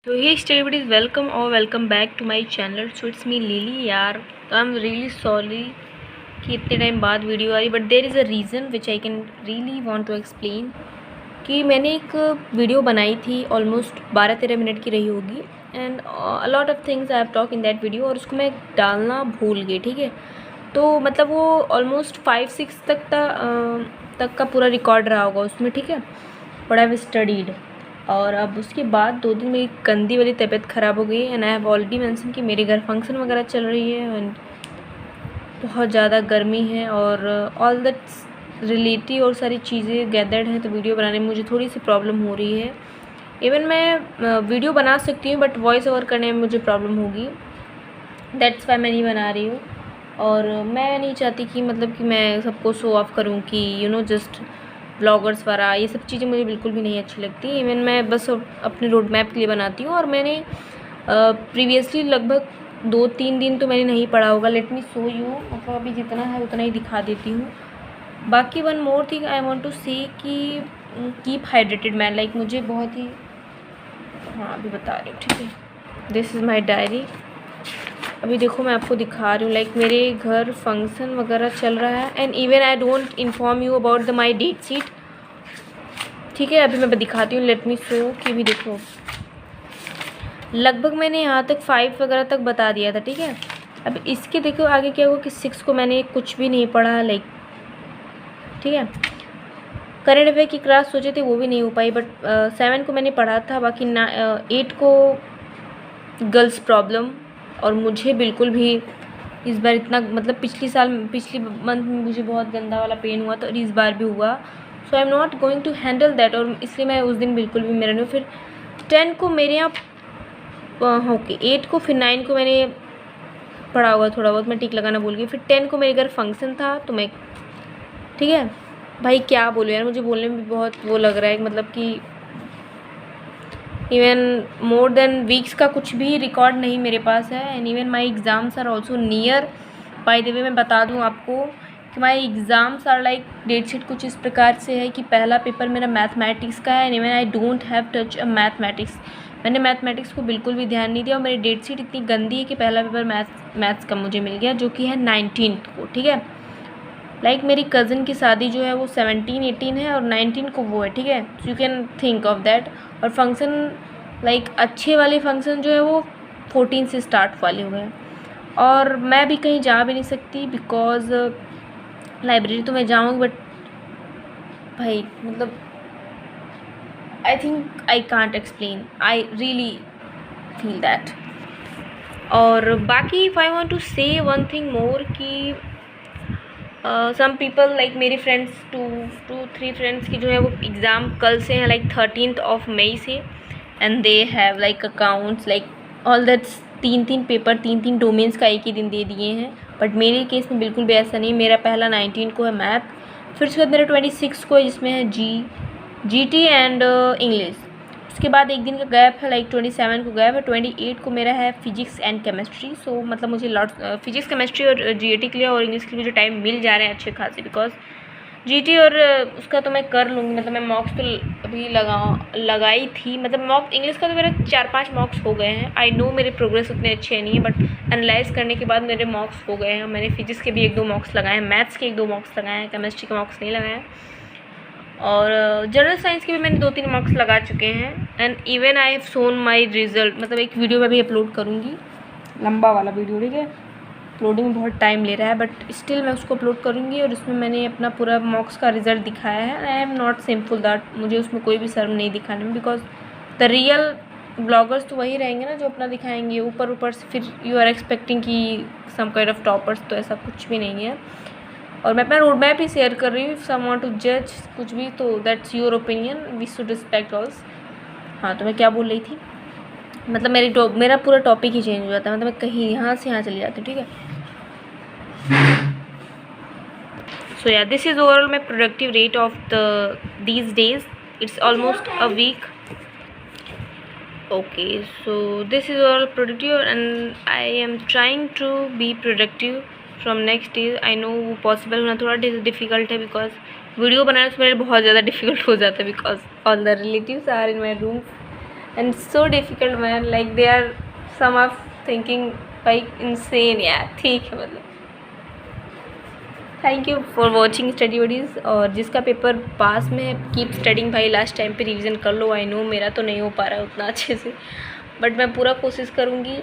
तो हे everybody is welcome or welcome back to my channel. So it's me Lily यार. तो I'm really sorry कि इतने time बाद वीडियो आ रही, but there is a reason which I can really want to explain कि मैंने एक वीडियो बनाई थी ऑलमोस्ट 12-13 मिनट की रही होगी and a lot of things I have talk in that video और उसको मैं डालना भूल गई. ठीक है, तो मतलब वो ऑलमोस्ट 5-6 तक का पूरा रिकॉर्ड रहा होगा उसमें. ठीक है, बट आई हैव स्टडीड. और अब उसके बाद 2 दिन मेरी गंदी वाली तबीयत ख़राब हो गई and I have already mention कि मेरे घर फंक्शन वगैरह चल रही है एंड बहुत ज़्यादा गर्मी है और ऑल दैट रिलेटिव और सारी चीज़ें गैदर्ड हैं, तो वीडियो बनाने में मुझे थोड़ी सी प्रॉब्लम हो रही है. इवन मैं वीडियो बना सकती हूँ बट वॉइस ओवर करने में मुझे प्रॉब्लम होगी. दैट्स वाई मैं नहीं बना रही हूँ. और मैं नहीं चाहती कि मतलब कि मैं सबको शो ऑफ करूँ कि जस्ट ब्लॉगर्स वगैरह, ये सब चीज़ें मुझे बिल्कुल भी नहीं अच्छी लगती. इवन मैं बस अपने रोड मैप के लिए बनाती हूँ और मैंने प्रीवियसली लगभग 2-3 दिन तो मैंने नहीं पढ़ा होगा. लेट मी शो यू, मतलब अभी जितना है उतना ही दिखा देती हूँ. बाकी one more thing I want to say कि कीप हाइड्रेटेड मैन. लाइक मुझे बहुत ही, हाँ अभी बता रही हूँ. ठीक है, दिस इज़ माई डायरी. अभी देखो मैं आपको दिखा रही हूँ. लाइक मेरे घर फंक्शन वगैरह चल रहा है and even I don't inform you about the my date sheet. ठीक है, अभी मैं दिखाती हूँ. लेट मी शो कि भी देखो, लगभग मैंने यहाँ तक 5 वगैरह तक बता दिया था. ठीक है, अब इसके देखो आगे क्या हुआ कि 6 को मैंने कुछ भी नहीं पढ़ा. लाइक ठीक है, करंट अफेयर की क्लास सोचे थे वो भी नहीं हो पाई, बट 7 को मैंने पढ़ा था. बाकी 8 को गर्ल्स प्रॉब्लम, और मुझे बिल्कुल भी इस बार इतना, मतलब पिछली मंथ में मुझे बहुत गंदा वाला पेन हुआ था और इस बार भी हुआ. So I am not going to handle that, और इसलिए मैं उस दिन बिल्कुल भी मेरा नहीं. फिर 10 को मेरे यहाँ ओके 8 को, फिर 9 को मैंने पढ़ा होगा थोड़ा बहुत, मैं टिक लगाना भूल गई. फिर 10 को मेरे घर फंक्शन था तो मैं, ठीक है भाई क्या बोलूँ यार, मुझे बोलने में भी बहुत वो लग रहा है, मतलब कि इवन मोर देन वीक्स का कुछ भी रिकॉर्ड नहीं मेरे पास है. And even my exams are also near. By the way मैं बता दूं आपको कि my exams are like, date sheet कुछ इस प्रकार से है कि पहला पेपर मेरा मैथमेटिक्स का है and even I don't have touch a mathematics. मैंने मैथमेटिक्स को बिल्कुल भी ध्यान नहीं दिया और मेरी डेट शीट इतनी गंदी है कि पहला पेपर मैथ्स का मुझे मिल गया, जो कि है 19 को. ठीक है, लाइक मेरी कज़न की शादी जो है वो 17-18 है और 19 को वो है. ठीक है, you can think of that. और फंक्शन लाइक अच्छे वाले फंक्शन जो है वो 14 से स्टार्ट वाले हुए हैं. और मैं भी कहीं जा भी नहीं सकती बिकॉज लाइब्रेरी तो मैं जाऊँगी बट भाई मतलब I think I can't explain, I really feel that. और बाकी इफ़ आई वांट टू से वन थिंग मोर कि सम पीपल लाइक मेरे फ्रेंड्स 2-3 फ्रेंड्स की जो है वो एग्ज़ाम कल से हैं, लाइक 13 मई से. And they have like accounts, like all that's 3-3 paper 3-3 domains का एक ही दिन दे दिए हैं. बट मेरे केस में बिल्कुल भी ऐसा नहीं. मेरा पहला 19 को है मैथ, फिर उसके बाद मेरा 26 को है जिसमें है GT एंड इंग्लिश. उसके बाद एक दिन का गैप है, लाइक 27 को गैप है. 28 को मेरा है फिजिक्स एंड केमिस्ट्री. सो मतलब मुझे फिजिक्स केमिस्ट्री और GAT के लिए और इंग्लिश के लिए जो टाइम मिल जा रहे हैं अच्छे खासे, बिकॉज GT और उसका तो मैं कर लूँगी. मतलब मैं मॉक्स तो अभी लगाई थी. मतलब मॉक इंग्लिश का तो मेरा 4-5 मॉक्स हो गए हैं. आई नो मेरे प्रोग्रेस उतने अच्छे नहीं है, बट एनालाइज करने के बाद मेरे मॉक्स हो गए हैं. मैंने फिजिक्स के भी 1-2 मॉक्स लगाए हैं, मैथ्स के 1-2 मॉक्स लगाए हैं, केमिस्ट्री के मॉक्स नहीं लगाए हैं. और जनरल साइंस के भी मैंने 2-3 मार्क्स लगा चुके हैं. And even I have shown my result. मतलब एक वीडियो में भी अपलोड करूँगी, लंबा वाला वीडियो. ठीक है, अपलोडिंग में बहुत टाइम ले रहा है बट स्टिल मैं उसको अपलोड करूँगी और उसमें मैंने अपना पूरा मार्क्स का रिजल्ट दिखाया है. आई एम नॉट सिंपल दैट, मुझे उसमें कोई भी शर्म नहीं दिखाने में, बिकॉज द रियल ब्लॉगर्स तो वही रहेंगे ना जो अपना दिखाएंगे. ऊपर से फिर यू आर एक्सपेक्टिंग कि सम काइंड ऑफ टॉपर्स, तो ऐसा कुछ भी नहीं है. और मैं अपना रोड मैप ही शेयर कर रही हूँ. इफ सम वांट टू जज कुछ भी तो that's your opinion, we should respect all's. हाँ, तो मैं क्या बोल रही थी, मतलब मेरा पूरा टॉपिक ही चेंज हो जाता है. मतलब मैं कहीं यहाँ से यहाँ चली जाती हूँ. ठीक है, सो या this is overall my productive rate of these days. It's almost a week. Okay, so this is overall productive and I am trying to be productive from next days. I know वो possible होना थोड़ा difficult है because video बनाने से मेरे बहुत ज़्यादा difficult हो जाता है because all the relatives are in my room. And so difficult man, like they are some of thinking like insane यार। ठीक है, मतलब thank you for watching study buddies. और जिसका पेपर पास में है, कीप स्टडिंग भाई, लास्ट टाइम पे रिवीजन कर लो। आई नो मेरा तो नहीं हो पा रहा है उतना अच्छे से, बट मैं पूरा कोशिश करूँगी